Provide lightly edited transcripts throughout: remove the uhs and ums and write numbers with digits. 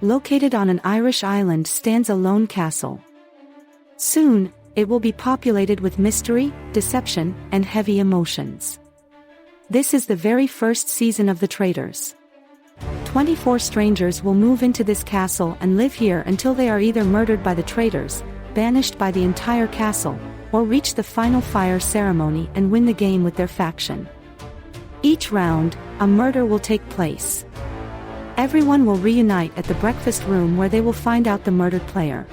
located on an Irish island, stands a lone castle. Soon, it will be populated with mystery, deception, and heavy emotions. This is the very first season of the Traitors. 24 strangers will move into this castle and live here until they are either murdered by the Traitors, banished by the entire castle, or reach the final fire ceremony and win the game with their faction. Each round, a murder will take place. Everyone will reunite at the breakfast room where they will find out the murdered player.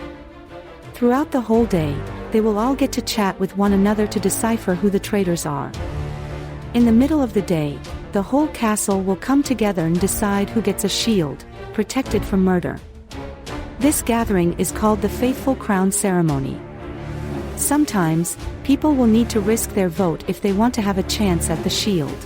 Throughout the whole day, they will all get to chat with one another to decipher who the traitors are. In the middle of the day, the whole castle will come together and decide who gets a shield, protected from murder. This gathering is called the Faithful Crown Ceremony. Sometimes, people will need to risk their vote if they want to have a chance at the shield.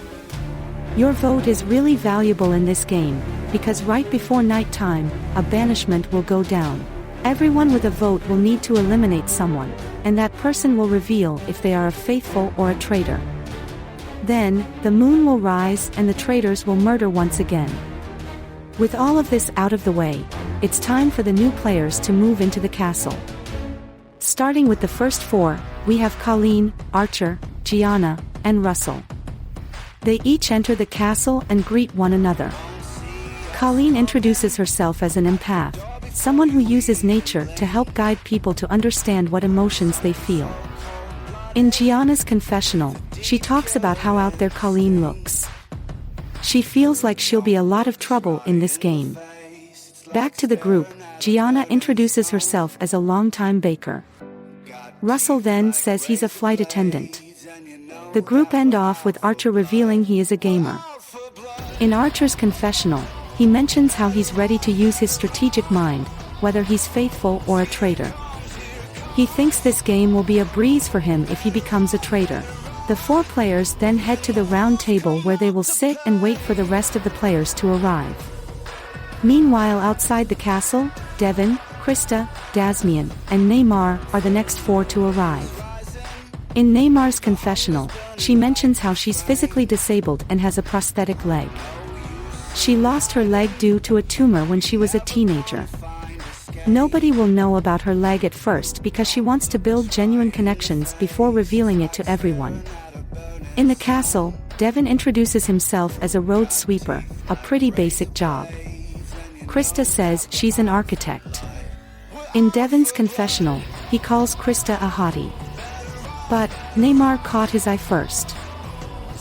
Your vote is really valuable in this game, because right before nighttime, a banishment will go down. Everyone with a vote will need to eliminate someone, and that person will reveal if they are a faithful or a traitor. Then, the moon will rise and the traitors will murder once again. With all of this out of the way, it's time for the new players to move into the castle. Starting with the first four, we have Colleen, Archer, Gianna, and Russell. They each enter the castle and greet one another. Colleen introduces herself as an empath, someone who uses nature to help guide people to understand what emotions they feel. In Gianna's confessional, she talks about how out there Colleen looks. She feels like she'll be a lot of trouble in this game. Back to the group, Gianna introduces herself as a longtime baker. Russell then says he's a flight attendant. The group end off with Archer revealing he is a gamer. In Archer's confessional, he mentions how he's ready to use his strategic mind, whether he's faithful or a traitor. He thinks this game will be a breeze for him if he becomes a traitor. The four players then head to the round table where they will sit and wait for the rest of the players to arrive. Meanwhile, outside the castle, Devin, Krista, Dasmian, and Neymar are the next four to arrive. In Neymar's confessional, she mentions how she's physically disabled and has a prosthetic leg. She lost her leg due to a tumor when she was a teenager. Nobody will know about her leg at first because she wants to build genuine connections before revealing it to everyone. In the castle, Devin introduces himself as a road sweeper, a pretty basic job. Krista says she's an architect. In Devin's confessional, he calls Krista a hottie. But, Neymar caught his eye first.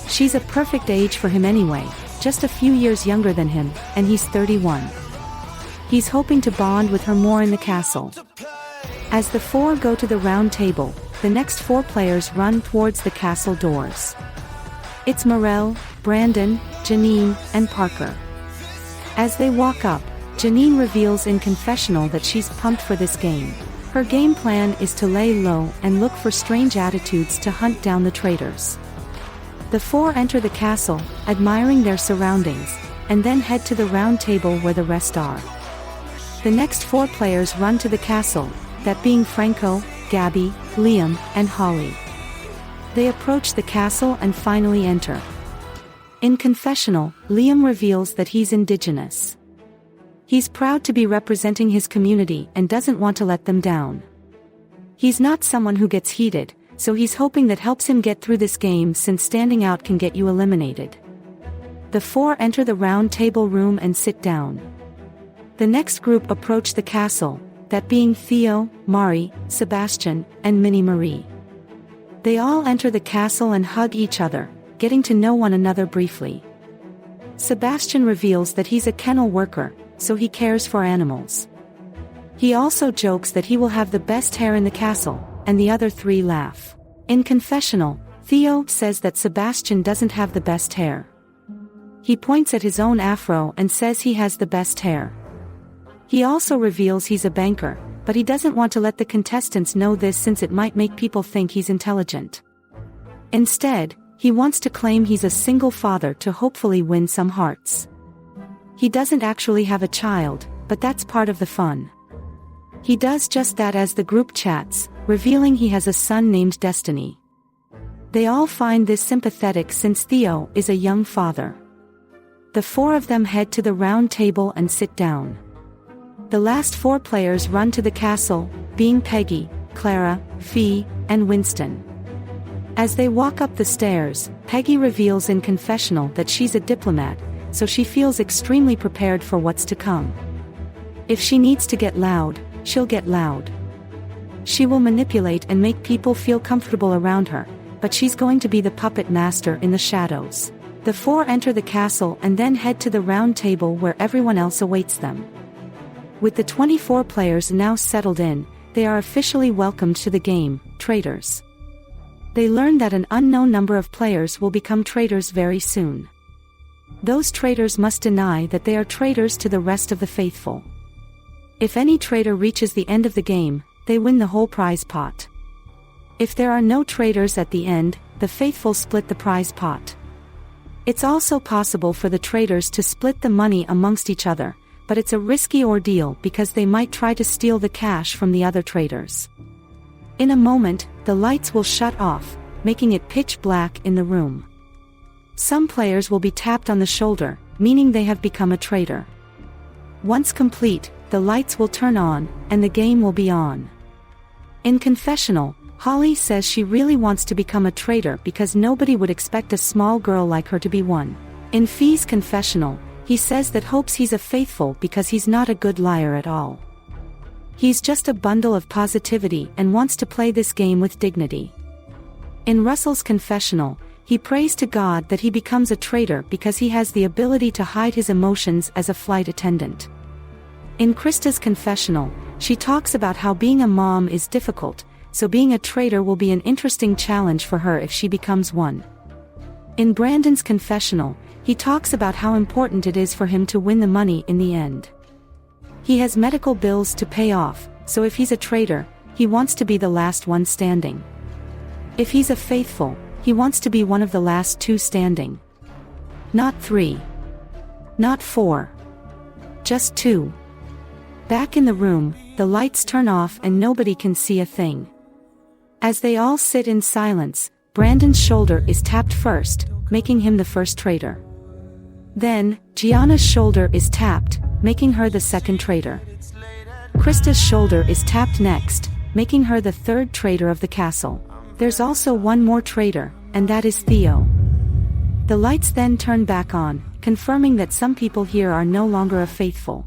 She's a perfect age for him anyway, just a few years younger than him, and he's 31. He's hoping to bond with her more in the castle. As the four go to the round table, the next four players run towards the castle doors. It's Morel, Brandon, Janine, and Parker. As they walk up, Janine reveals in confessional that she's pumped for this game. Her game plan is to lay low and look for strange attitudes to hunt down the traitors. The four enter the castle, admiring their surroundings, and then head to the round table where the rest are. The next four players run to the castle, that being Franco, Gabby, Liam, and Holly. They approach the castle and finally enter. In confessional, Liam reveals that he's indigenous. He's proud to be representing his community and doesn't want to let them down. He's not someone who gets heated, so he's hoping that helps him get through this game since standing out can get you eliminated. The four enter the round table room and sit down. The next group approach the castle, that being Theo, Mari, Sebastian, and Minnie Marie. They all enter the castle and hug each other, getting to know one another briefly. Sebastian reveals that he's a kennel worker, so he cares for animals. He also jokes that he will have the best hair in the castle, and the other three laugh. In confessional, Theo says that Sebastian doesn't have the best hair. He points at his own afro and says he has the best hair. He also reveals he's a banker, but he doesn't want to let the contestants know this since it might make people think he's intelligent. Instead, he wants to claim he's a single father to hopefully win some hearts. He doesn't actually have a child, but that's part of the fun. He does just that as the group chats, revealing he has a son named Destiny. They all find this sympathetic since Theo is a young father. The four of them head to the round table and sit down. The last 4 players run to the castle, being Peggy, Clara, Fee, and Winston. As they walk up the stairs, Peggy reveals in confessional that she's a diplomat, so she feels extremely prepared for what's to come. If she needs to get loud, she'll get loud. She will manipulate and make people feel comfortable around her, but she's going to be the puppet master in the shadows. The 4 enter the castle and then head to the round table where everyone else awaits them. With the 24 players now settled in, they are officially welcomed to the game, Traitors. They learn that an unknown number of players will become traitors very soon. Those traitors must deny that they are traitors to the rest of the faithful. If any traitor reaches the end of the game, they win the whole prize pot. If there are no traitors at the end, the faithful split the prize pot. It's also possible for the traitors to split the money amongst each other, but it's a risky ordeal because they might try to steal the cash from the other traitors. In a moment, the lights will shut off, making it pitch black in the room. Some players will be tapped on the shoulder, meaning they have become a traitor. Once complete, the lights will turn on, and the game will be on. In confessional, Holly says she really wants to become a traitor because nobody would expect a small girl like her to be one. In Fee's confessional, he says that hopes he's a faithful because he's not a good liar at all. He's just a bundle of positivity and wants to play this game with dignity. In Russell's confessional, he prays to God that he becomes a traitor because he has the ability to hide his emotions as a flight attendant. In Krista's confessional, she talks about how being a mom is difficult, so being a traitor will be an interesting challenge for her if she becomes one. In Brandon's confessional, he talks about how important it is for him to win the money in the end. He has medical bills to pay off, so if he's a traitor, he wants to be the last one standing. If he's a faithful, he wants to be one of the last 2 standing. Not 3. Not 4. Just 2. Back in the room, the lights turn off and nobody can see a thing. As they all sit in silence, Brandon's shoulder is tapped first, making him the first traitor. Then, Gianna's shoulder is tapped, making her the second traitor. Krista's shoulder is tapped next, making her the 3rd traitor of the castle. There's also one more traitor, and that is Theo. The lights then turn back on, confirming that some people here are no longer a faithful.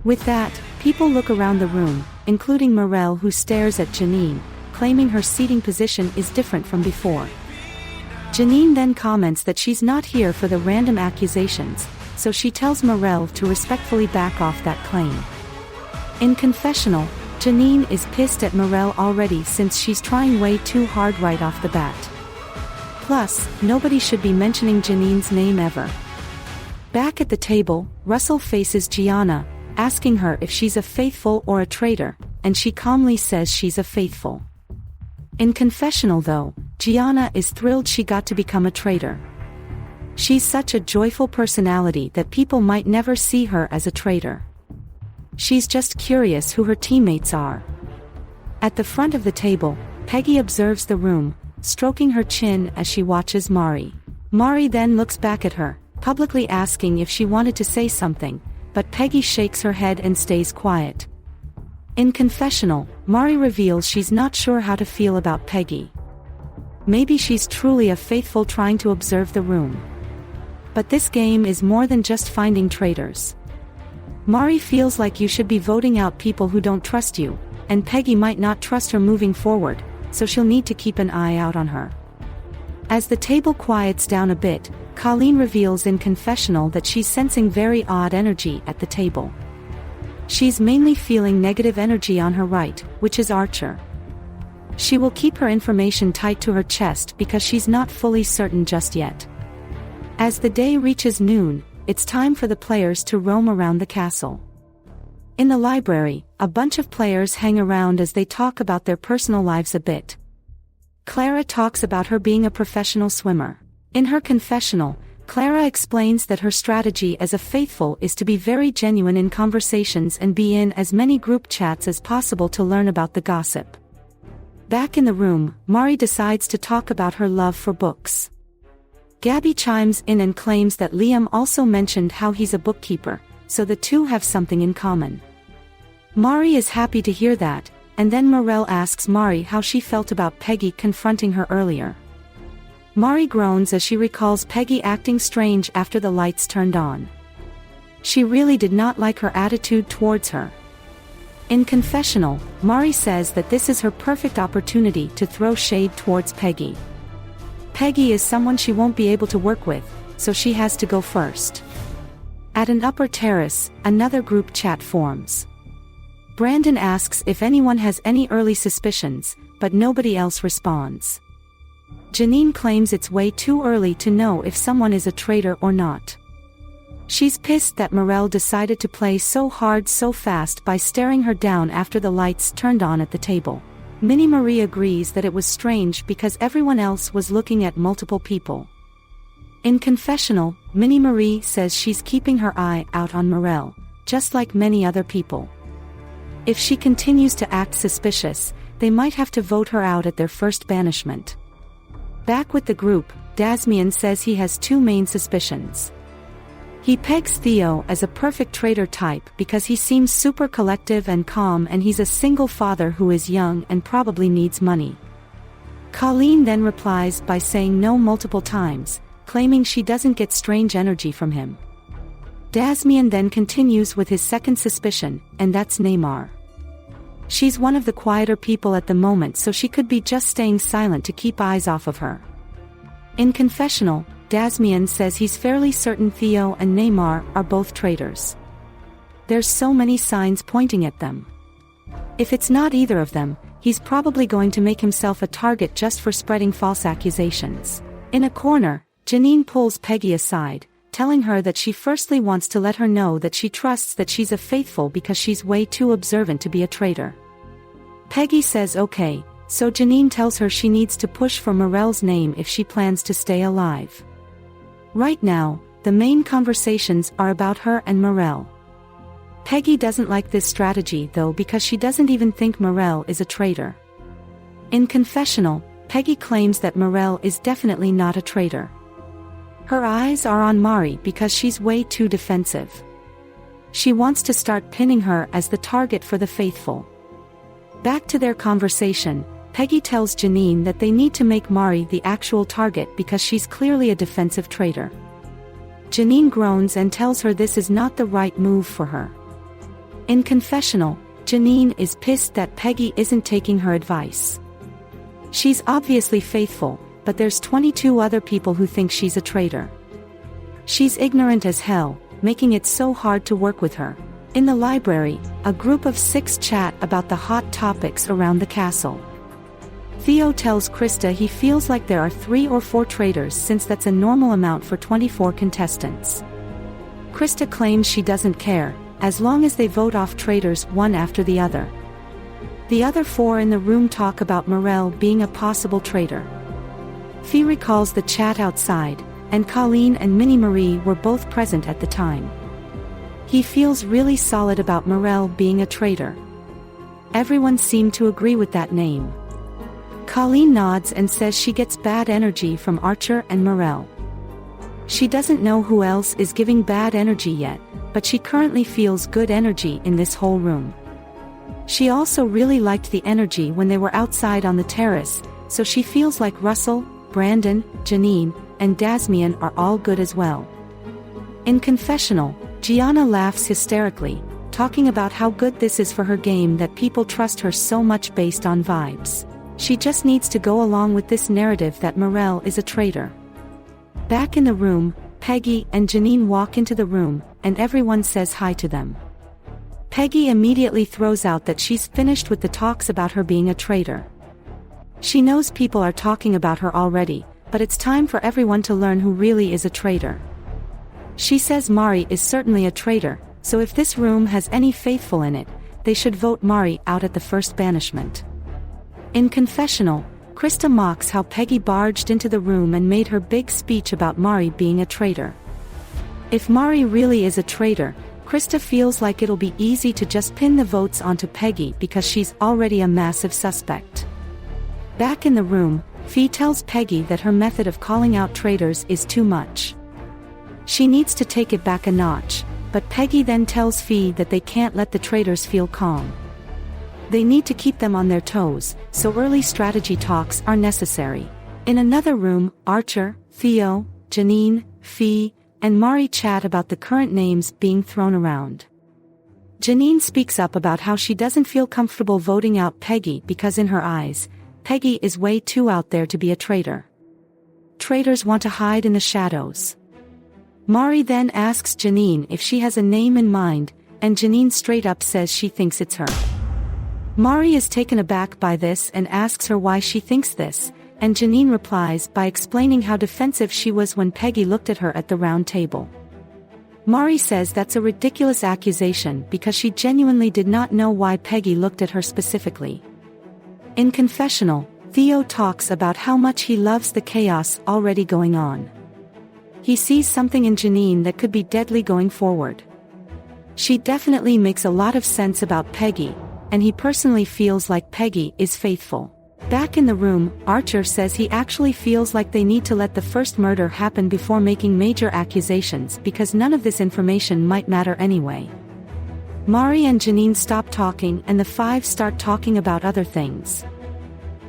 With that, people look around the room, including Morel, who stares at Janine, claiming her seating position is different from before. Janine then comments that she's not here for the random accusations, so she tells Morel to respectfully back off that claim. In confessional, Janine is pissed at Morel already since she's trying way too hard right off the bat. Plus, nobody should be mentioning Janine's name ever. Back at the table, Russell faces Gianna, asking her if she's a faithful or a traitor, and she calmly says she's a faithful. In confessional though, Gianna is thrilled she got to become a traitor. She's such a joyful personality that people might never see her as a traitor. She's just curious who her teammates are. At the front of the table, Peggy observes the room, stroking her chin as she watches Mari. Mari then looks back at her, publicly asking if she wanted to say something, but Peggy shakes her head and stays quiet. In confessional, Mari reveals she's not sure how to feel about Peggy. Maybe she's truly a faithful trying to observe the room. But this game is more than just finding traitors. Mari feels like you should be voting out people who don't trust you, and Peggy might not trust her moving forward, so she'll need to keep an eye out on her. As the table quiets down a bit, Colleen reveals in confessional that she's sensing very odd energy at the table. She's mainly feeling negative energy on her right, which is Archer. She will keep her information tight to her chest because she's not fully certain just yet. As the day reaches noon, it's time for the players to roam around the castle. In the library, a bunch of players hang around as they talk about their personal lives a bit. Clara talks about her being a professional swimmer. In her confessional, Clara explains that her strategy as a faithful is to be very genuine in conversations and be in as many group chats as possible to learn about the gossip. Back in the room, Mari decides to talk about her love for books. Gabby chimes in and claims that Liam also mentioned how he's a bookkeeper, so the two have something in common. Mari is happy to hear that, and then Morel asks Mari how she felt about Peggy confronting her earlier. Mari groans as she recalls Peggy acting strange after the lights turned on. She really did not like her attitude towards her. In confessional, Mari says that this is her perfect opportunity to throw shade towards Peggy. Peggy is someone she won't be able to work with, so she has to go first. At an upper terrace, another group chat forms. Brandon asks if anyone has any early suspicions, but nobody else responds. Janine claims it's way too early to know if someone is a traitor or not. She's pissed that Morel decided to play so hard so fast by staring her down after the lights turned on at the table. Minnie Marie agrees that it was strange because everyone else was looking at multiple people. In confessional, Minnie Marie says she's keeping her eye out on Morel, just like many other people. If she continues to act suspicious, they might have to vote her out at their first banishment. Back with the group, Dasmian says he has two main suspicions. He pegs Theo as a perfect traitor type because he seems super collective and calm, and he's a single father who is young and probably needs money. Colleen then replies by saying no multiple times, claiming she doesn't get strange energy from him. Dasmian then continues with his second suspicion, and that's Neymar. She's one of the quieter people at the moment, so she could be just staying silent to keep eyes off of her. In confessional, Dasmian says he's fairly certain Theo and Neymar are both traitors. There's so many signs pointing at them. If it's not either of them, he's probably going to make himself a target just for spreading false accusations. In a corner, Janine pulls Peggy aside, telling her that she firstly wants to let her know that she trusts that she's a faithful because she's way too observant to be a traitor. Peggy says okay, so Janine tells her she needs to push for Morel's name if she plans to stay alive. Right now, the main conversations are about her and Morel. Peggy doesn't like this strategy though because she doesn't even think Morel is a traitor. In confessional, Peggy claims that Morel is definitely not a traitor. Her eyes are on Mari because she's way too defensive. She wants to start pinning her as the target for the faithful. Back to their conversation, Peggy tells Janine that they need to make Mari the actual target because she's clearly a defensive traitor. Janine groans and tells her this is not the right move for her. In confessional, Janine is pissed that Peggy isn't taking her advice. She's obviously faithful, but there's 22 other people who think she's a traitor. She's ignorant as hell, making it so hard to work with her. In the library, a group of 6 chat about the hot topics around the castle. Theo tells Krista he feels like there are 3 or 4 traitors since that's a normal amount for 24 contestants. Krista claims she doesn't care, as long as they vote off traitors one after the other. The other 4 in the room talk about Morel being a possible traitor. Fee recalls the chat outside, and Colleen and Minnie Marie were both present at the time. He feels really solid about Morel being a traitor. Everyone seemed to agree with that name. Colleen nods and says she gets bad energy from Archer and Morel. She doesn't know who else is giving bad energy yet, but she currently feels good energy in this whole room. She also really liked the energy when they were outside on the terrace, so she feels like Russell, Brandon, Janine, and Dasmian are all good as well. In confessional, Gianna laughs hysterically, talking about how good this is for her game that people trust her so much based on vibes. She just needs to go along with this narrative that Morel is a traitor. Back in the room, Peggy and Janine walk into the room, and everyone says hi to them. Peggy immediately throws out that she's finished with the talks about her being a traitor. She knows people are talking about her already, but it's time for everyone to learn who really is a traitor. She says Mari is certainly a traitor, so if this room has any faithful in it, they should vote Mari out at the first banishment. In confessional, Krista mocks how Peggy barged into the room and made her big speech about Mari being a traitor. If Mari really is a traitor, Krista feels like it'll be easy to just pin the votes onto Peggy because she's already a massive suspect. Back in the room, Fee tells Peggy that her method of calling out traitors is too much. She needs to take it back a notch, but Peggy then tells Fee that they can't let the traitors feel calm. They need to keep them on their toes, so early strategy talks are necessary. In another room, Archer, Theo, Janine, Fee, and Mari chat about the current names being thrown around. Janine speaks up about how she doesn't feel comfortable voting out Peggy because in her eyes, Peggy is way too out there to be a traitor. Traitors want to hide in the shadows. Mari then asks Janine if she has a name in mind, and Janine straight up says she thinks it's her. Mari is taken aback by this and asks her why she thinks this, and Janine replies by explaining how defensive she was when Peggy looked at her at the round table. Mari says that's a ridiculous accusation because she genuinely did not know why Peggy looked at her specifically. In confessional, Theo talks about how much he loves the chaos already going on. He sees something in Janine that could be deadly going forward. She definitely makes a lot of sense about Peggy, and he personally feels like Peggy is faithful. Back in the room, Archer says he actually feels like they need to let the first murder happen before making major accusations because none of this information might matter anyway. Mari and Janine stop talking and the five start talking about other things.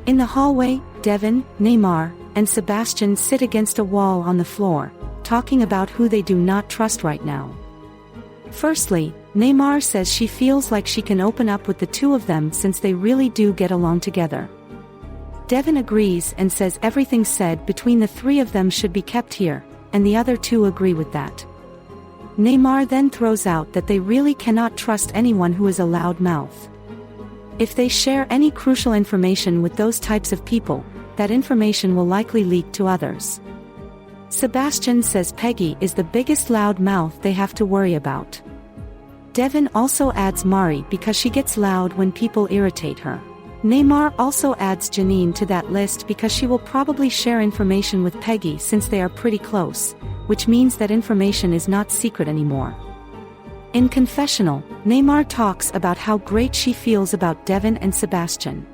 In the hallway, Devin, Neymar, and Sebastian sit against a wall on the floor, talking about who they do not trust right now. Firstly, Neymar says she feels like she can open up with the two of them since they really do get along together. Devin agrees and says everything said between the three of them should be kept here, and the other two agree with that. Neymar then throws out that they really cannot trust anyone who is a loud mouth. If they share any crucial information with those types of people, that information will likely leak to others. Sebastian says Peggy is the biggest loud mouth they have to worry about. Devin also adds Mari because she gets loud when people irritate her. Neymar also adds Janine to that list because she will probably share information with Peggy since they are pretty close, which means that information is not secret anymore. In confessional, Neymar talks about how great she feels about Devin and Sebastian.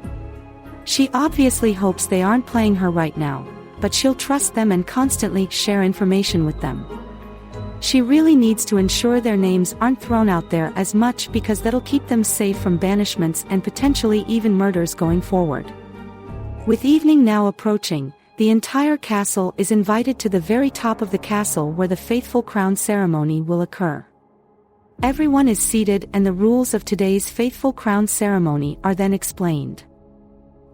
She obviously hopes they aren't playing her right now, but she'll trust them and constantly share information with them. She really needs to ensure their names aren't thrown out there as much because that'll keep them safe from banishments and potentially even murders going forward. With evening now approaching, the entire castle is invited to the very top of the castle where the faithful crown ceremony will occur. Everyone is seated and the rules of today's faithful crown ceremony are then explained.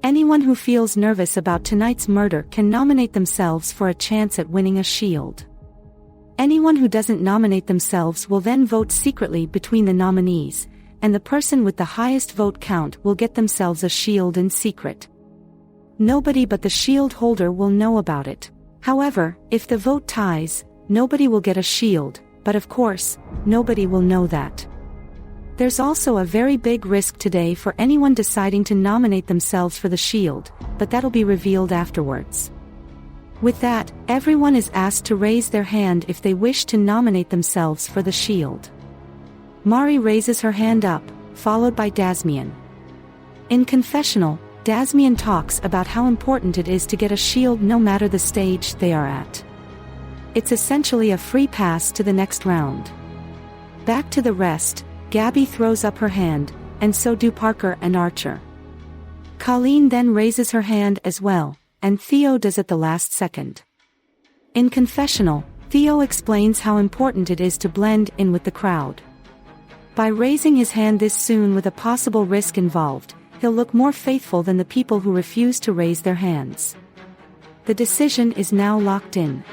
Anyone who feels nervous about tonight's murder can nominate themselves for a chance at winning a shield. Anyone who doesn't nominate themselves will then vote secretly between the nominees, and the person with the highest vote count will get themselves a shield in secret. Nobody but the shield holder will know about it. However, if the vote ties, nobody will get a shield, but of course, nobody will know that. There's also a very big risk today for anyone deciding to nominate themselves for the shield, but that'll be revealed afterwards. With that, everyone is asked to raise their hand if they wish to nominate themselves for the shield. Mari raises her hand up, followed by Dasmian. In confessional, Dasmian talks about how important it is to get a shield no matter the stage they are at. It's essentially a free pass to the next round. Back to the rest, Gabby throws up her hand, and so do Parker and Archer. Colleen then raises her hand as well, and Theo does at the last second. In confessional, Theo explains how important it is to blend in with the crowd. By raising his hand this soon with a possible risk involved, he'll look more faithful than the people who refuse to raise their hands. The decision is now locked in.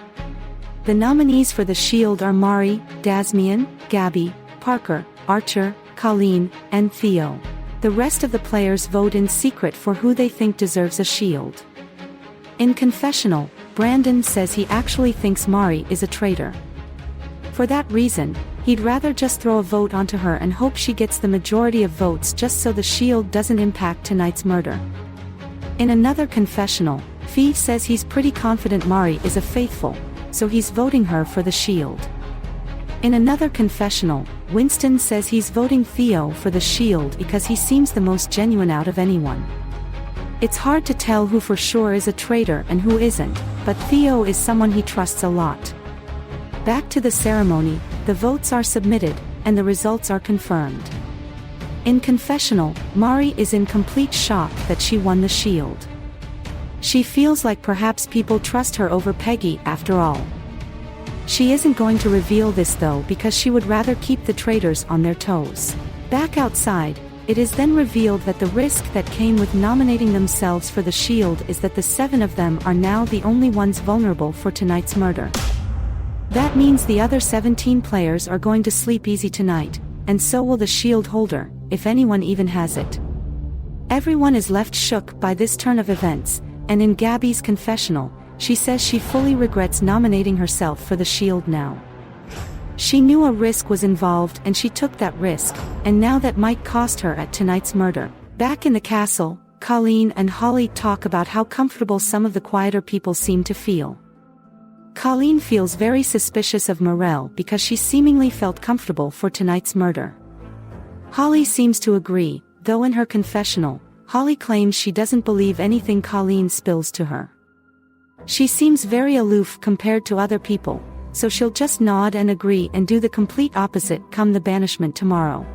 The nominees for the shield are Mari, Dasmian, Gabby, Parker, Archer, Colleen, and Theo. The rest of the players vote in secret for who they think deserves a shield. In confessional, Brandon says he actually thinks Mari is a traitor. For that reason, he'd rather just throw a vote onto her and hope she gets the majority of votes just so the shield doesn't impact tonight's murder. In another confessional, Fee says he's pretty confident Mari is a faithful, so he's voting her for the shield. In another confessional, Winston says he's voting Theo for the shield because he seems the most genuine out of anyone. It's hard to tell who for sure is a traitor and who isn't, but Theo is someone he trusts a lot. Back to the ceremony, the votes are submitted, and the results are confirmed. In confessional, Mari is in complete shock that she won the shield. She feels like perhaps people trust her over Peggy after all. She isn't going to reveal this though because she would rather keep the traitors on their toes. Back outside, it is then revealed that the risk that came with nominating themselves for the shield is that the 7 of them are now the only ones vulnerable for tonight's murder. That means the other 17 players are going to sleep easy tonight, and so will the shield holder, if anyone even has it. Everyone is left shook by this turn of events, and in Gabby's confessional, she says she fully regrets nominating herself for the shield now. She knew a risk was involved and she took that risk, and now that might cost her at tonight's murder. Back in the castle, Colleen and Holly talk about how comfortable some of the quieter people seem to feel. Colleen feels very suspicious of Morel because she seemingly felt comfortable for tonight's murder. Holly seems to agree, though in her confessional, Holly claims she doesn't believe anything Colleen spills to her. She seems very aloof compared to other people, so she'll just nod and agree and do the complete opposite come the banishment tomorrow.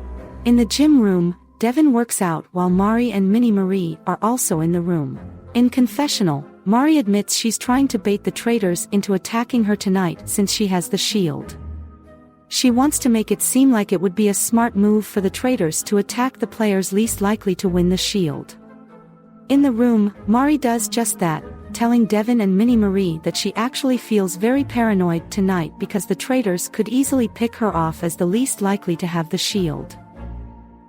In the gym room, Devin works out while Mari and Minnie Marie are also in the room. In confessional, Mari admits she's trying to bait the traitors into attacking her tonight since she has the shield. She wants to make it seem like it would be a smart move for the traitors to attack the players least likely to win the shield. In the room, Mari does just that, telling Devin and Minnie Marie that she actually feels very paranoid tonight because the traitors could easily pick her off as the least likely to have the shield.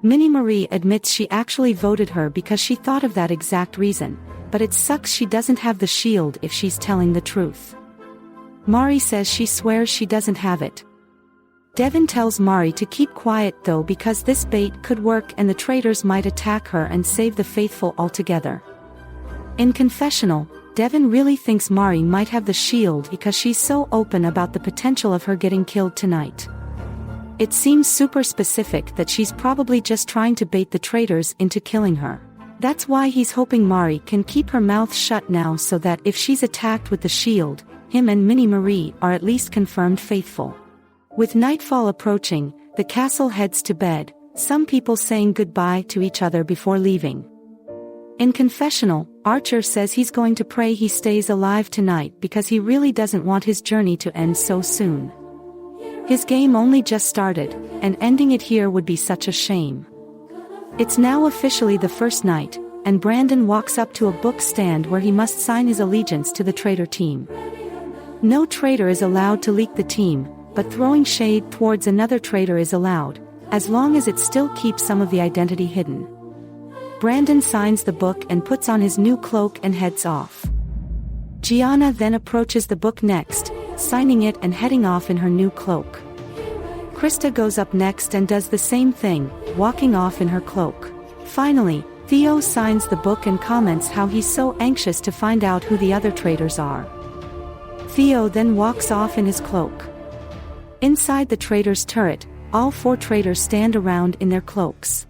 Minnie Marie admits she actually voted her because she thought of that exact reason, but it sucks she doesn't have the shield if she's telling the truth. Mari says she swears she doesn't have it. Devin tells Mari to keep quiet though because this bait could work and the traitors might attack her and save the faithful altogether. In confessional, Devin really thinks Mari might have the shield because she's so open about the potential of her getting killed tonight. It seems super specific that she's probably just trying to bait the traitors into killing her. That's why he's hoping Mari can keep her mouth shut now so that if she's attacked with the shield, him and Minnie Marie are at least confirmed faithful. With nightfall approaching, the castle heads to bed, some people saying goodbye to each other before leaving. In confessional, Archer says he's going to pray he stays alive tonight because he really doesn't want his journey to end so soon. His game only just started, and ending it here would be such a shame. It's now officially the first night, and Brandon walks up to a book stand where he must sign his allegiance to the traitor team. No traitor is allowed to leak the team, but throwing shade towards another traitor is allowed, as long as it still keeps some of the identity hidden. Brandon signs the book and puts on his new cloak and heads off. Gianna then approaches the book next, signing it and heading off in her new cloak. Krista goes up next and does the same thing, walking off in her cloak. Finally, Theo signs the book and comments how he's so anxious to find out who the other traitors are. Theo then walks off in his cloak. Inside the traitors' turret, all 4 traitors stand around in their cloaks.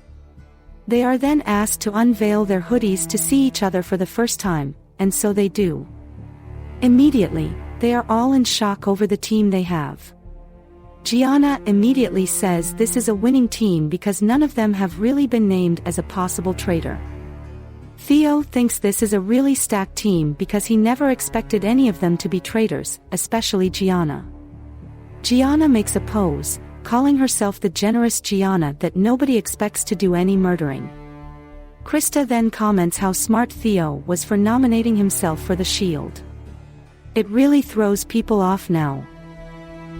They are then asked to unveil their hoodies to see each other for the first time, and so they do. Immediately, they are all in shock over the team they have. Gianna immediately says this is a winning team because none of them have really been named as a possible traitor. Theo thinks this is a really stacked team because he never expected any of them to be traitors, especially Gianna. Gianna makes a pose, calling herself the generous Gianna that nobody expects to do any murdering. Krista then comments how smart Theo was for nominating himself for the shield. It really throws people off now.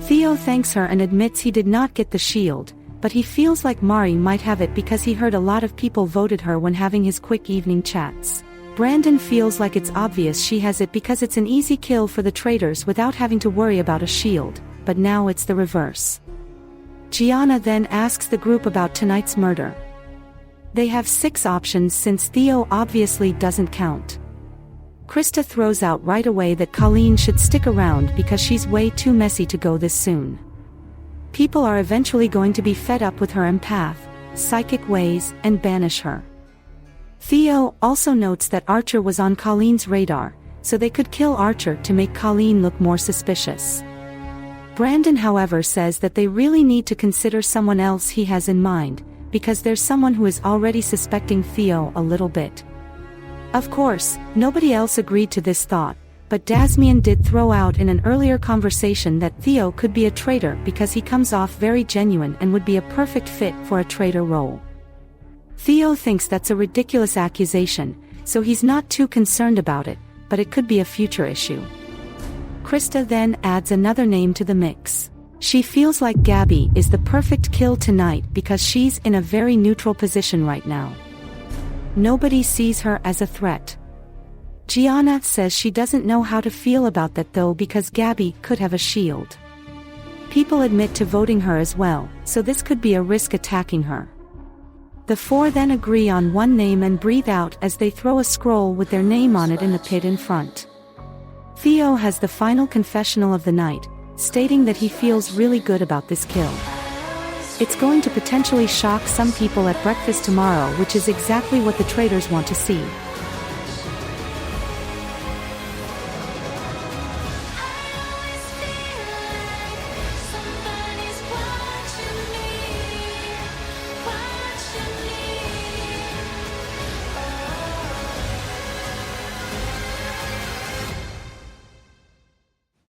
Theo thanks her and admits he did not get the shield, but he feels like Mari might have it because he heard a lot of people voted her when having his quick evening chats. Brandon feels like it's obvious she has it because it's an easy kill for the traitors without having to worry about a shield, but now it's the reverse. Gianna then asks the group about tonight's murder. They have 6 options since Theo obviously doesn't count. Krista throws out right away that Colleen should stick around because she's way too messy to go this soon. People are eventually going to be fed up with her empath, psychic ways and banish her. Theo also notes that Archer was on Colleen's radar, so they could kill Archer to make Colleen look more suspicious. Brandon, however, says that they really need to consider someone else he has in mind, because there's someone who is already suspecting Theo a little bit. Of course, nobody else agreed to this thought, but Dasmian did throw out in an earlier conversation that Theo could be a traitor because he comes off very genuine and would be a perfect fit for a traitor role. Theo thinks that's a ridiculous accusation, so he's not too concerned about it, but it could be a future issue. Krista then adds another name to the mix. She feels like Gabby is the perfect kill tonight because she's in a very neutral position right now. Nobody sees her as a threat. Gianna says she doesn't know how to feel about that though, because Gabby could have a shield. People admit to voting her as well, so this could be a risk attacking her. The four then agree on one name and breathe out as they throw a scroll with their name on it in the pit in front. Theo has the final confessional of the night, stating that he feels really good about this kill. It's going to potentially shock some people at breakfast tomorrow, which is exactly what the traitors want to see.